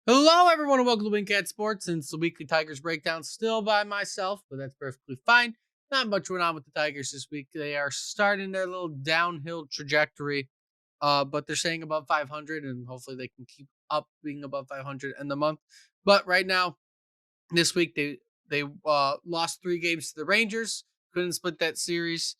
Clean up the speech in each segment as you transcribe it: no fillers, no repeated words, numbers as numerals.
Hello, everyone, and welcome to Wingcat Sports. And it's the weekly Tigers breakdown, still by myself, but that's perfectly fine. Not much went on with the Tigers this week. They are starting their little downhill trajectory, but they're staying above 500, and hopefully they can keep up being above 500 in the month. But right now, this week they lost 3 games to the Rangers, couldn't split that series,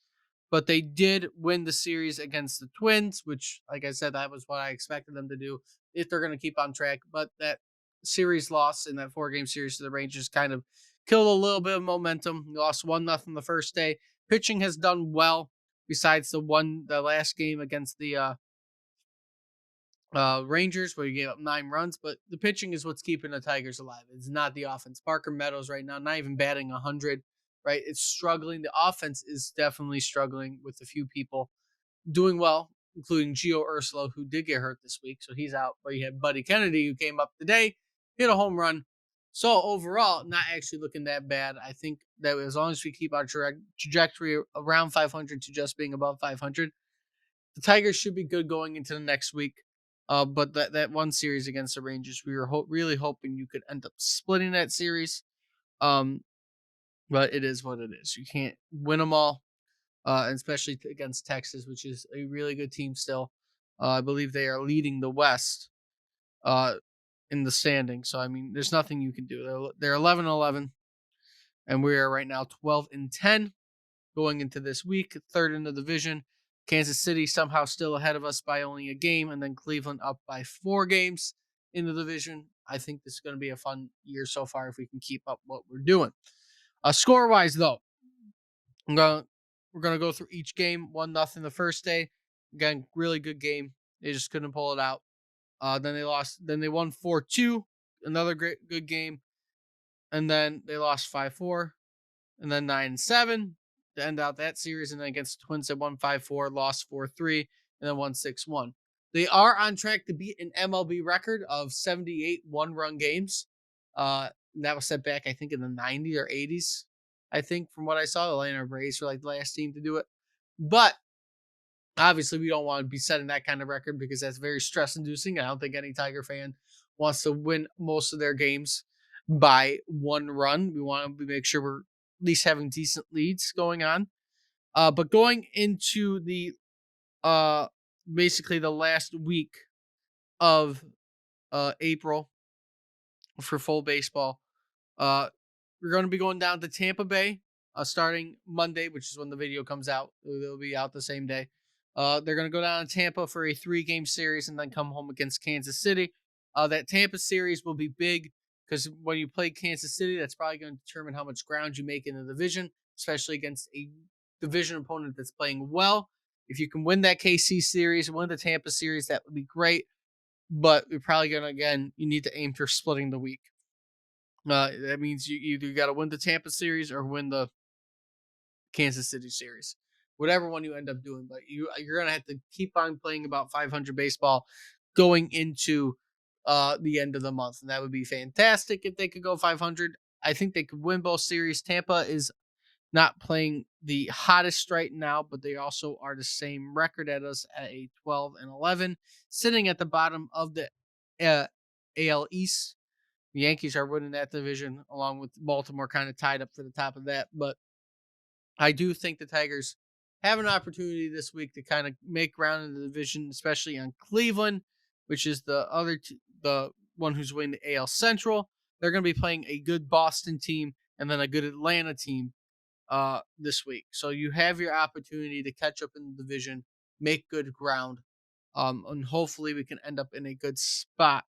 but they did win the series against the Twins, which, like I said, that was what I expected them to do if they're going to keep on track. But that series loss in that 4 game series to the Rangers kind of killed a little bit of momentum. We lost 1-0 the first day. Pitching has done well, besides the last game against the Rangers, where you gave up 9 runs, but the pitching is what's keeping the Tigers alive. It's not the offense. Parker Meadows right now, not even batting 100, right? It's struggling. The offense is definitely struggling with a few people doing well, including Gio Ursulo, who did get hurt this week, so he's out. But you had Buddy Kennedy, who came up today, hit a home run. So overall, not actually looking that bad. I think that as long as we keep our trajectory around 500 to just being above 500, the Tigers should be good going into the next week. But that one series against the Rangers, we were really hoping you could end up splitting that series. Um, but it is what it is. You can't win them all, and especially against Texas, which is a really good team still. I believe they are leading the West uh, in the standing. So I mean, there's nothing you can do. They're 11-11, and we are right now 12-10 going into this week, third in the division. Kansas City somehow still ahead of us by only a game, and then Cleveland up by 4 games in the division. I think this is going to be a fun year so far if we can keep up what we're doing. Score wise, though, we're gonna go through each game. 1-0 the first day. Again, really good game. They just couldn't pull it out. Then they lost. Then they won 4-2. Another great good game. And then they lost 5-4. And then 9-7 to end out that series. And then against the Twins, they won 5-4, lost 4-3, and then won 6-1. They are on track to beat an MLB record of 78 one-run games. That was set back, I think, in the 90s or 80s. I think from what I saw, the Atlanta Braves were like the last team to do it. But obviously, we don't want to be setting that kind of record because that's very stress-inducing. I don't think any Tiger fan wants to win most of their games by 1 run. We want to make sure we're at least having decent leads going on. But going into the uh basically the last week of April for full baseball, uh we're going to be going down to Tampa Bay starting Monday, which is when the video comes out. It'll be out the same day. They're going to go down to Tampa for a 3 game series and then come home against Kansas City. That Tampa series will be big because when you play Kansas City, that's probably going to determine how much ground you make in the division, especially against a division opponent that's playing well. If you can win that KC series, win the Tampa series, that would be great. But you're probably going to, again, you need to aim for splitting the week. That means you either got to win the Tampa series or win the Kansas City series, whatever one you end up doing. But you're gonna have to keep on playing about 500 baseball going into the end of the month, and that would be fantastic if they could go 500. I think they could win both series. Tampa is not playing the hottest right now, but they also are the same record at us at a 12-11, sitting at the bottom of the uh, AL East. The Yankees are winning that division, along with Baltimore, kind of tied up for the top of that. But I do think the Tigers have an opportunity this week to kind of make ground in the division, especially on Cleveland, which is the one who's winning the AL Central. They're going to be playing a good Boston team and then a good Atlanta team this week. So you have your opportunity to catch up in the division, make good ground, and hopefully we can end up in a good spot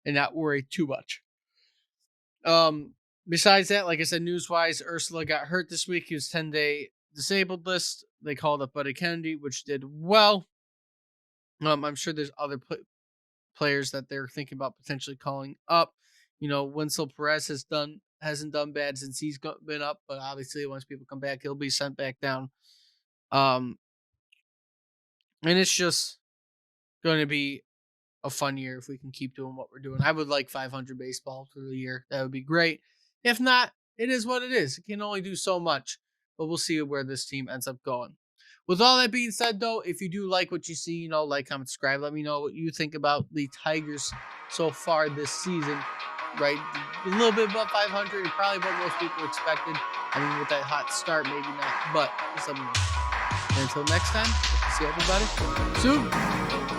and not worry too much. Um, Besides that, like I said, news wise, Ursula got hurt this week. He was 10-day disabled list. They called up Buddy Kennedy, which did well. I'm sure there's other players that they're thinking about potentially calling up. You know, Winslow Perez hasn't done bad since he's been up, but obviously once people come back, he'll be sent back down. Um, and it's just going to be a fun year if we can keep doing what we're doing. I would like 500 baseball for the year. That would be great. If not, it is what it is. It can only do so much, but we'll see where this team ends up going. With all that being said, though, if you do like what you see, like, comment, subscribe. Let me know what you think about the Tigers so far this season. Right, a little bit above 500, probably what most people expected. I mean, with that hot start, maybe not, but just let me know. And until next time, see everybody soon.